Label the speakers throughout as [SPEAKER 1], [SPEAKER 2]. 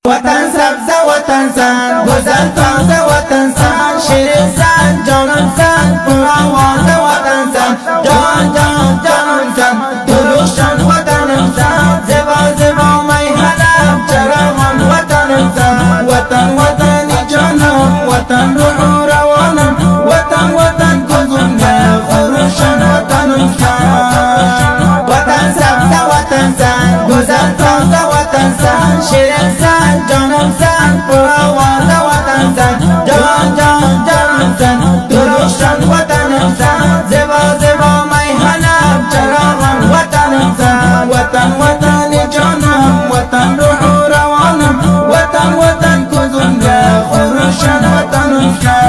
[SPEAKER 1] وطن سبز وطن سن گذر تازه وطن سن شیرین سن جانم سن پرآواز وطن سن جان جان جانم سن درخشان وطنم سن زیبا زیبا میهنم چراغان وطنم سن وطن وطنی جانم وطن روح روانم وطن وطن گزنده خروشان وطنم سن وطن سبز وطن سن گذر تازه وطن سن شیرین سن جانم سن پرآواز وطن سن جان جان جانم سن درخشان وطنم سن زیبا زیبا میهنم چراغان وطنم سن وطن وطنی جانم وطن روح روانم وطن وطن گزنده خروشان وطنم سن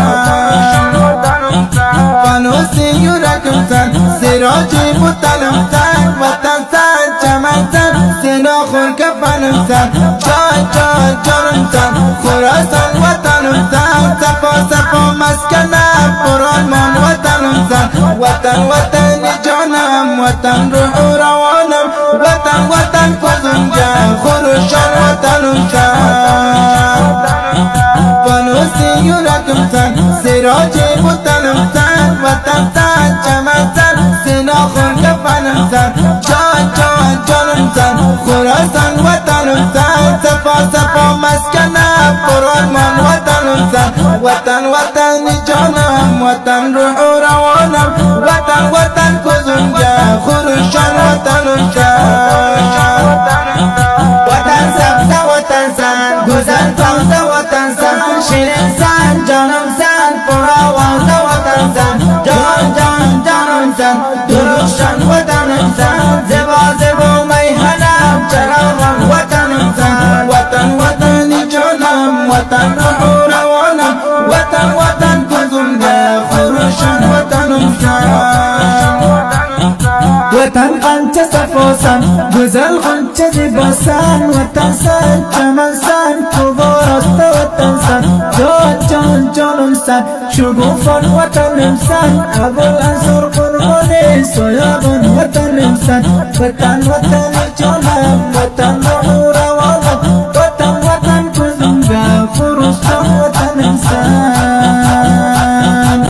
[SPEAKER 1] فانوسی یورکم سن سراجی بوتنم سن وطن سن چمن سن سینا خون کفنم سن جان جان جانم سن خراسان وطنم سن صفا صفا مسکنم پرآرمان وطنم سن وطن وطنی جانم وطن روح روانم وطن وطن گزنده خروشان وطنم سن فانوسی یورکم سن سراجی بوتنم سن وطن سن چمن سن سینا خون کفنم سن جان جان جانم سن خراسان وطنم سن صفا صفا مسکنم پرآرمان وطنم سن وطن وطنی جانم وطن روح روانم وطن وطن گزنده خروشان وطنم سن وطن سبز وطن سن گذر تازه وطن سن شیرین سن جانم سن پرآواز وطن سن جان جان جانم سن درخشان وطنم سن زیبا زیبا میهنم چراغان وطنم سن وطن وطنی جانم وطن روح روانم وطن وطن گزنده خروشان وطنم سن وطن غنچه صفا سن گزل غنچه زیبا سن وطن سن چمن سن کوباراست وطن سن جان جان جانم سن شگوفان وطنم سن ابوالانصار قربانی سویابان وطنم سن وطن وطنی جانم وطن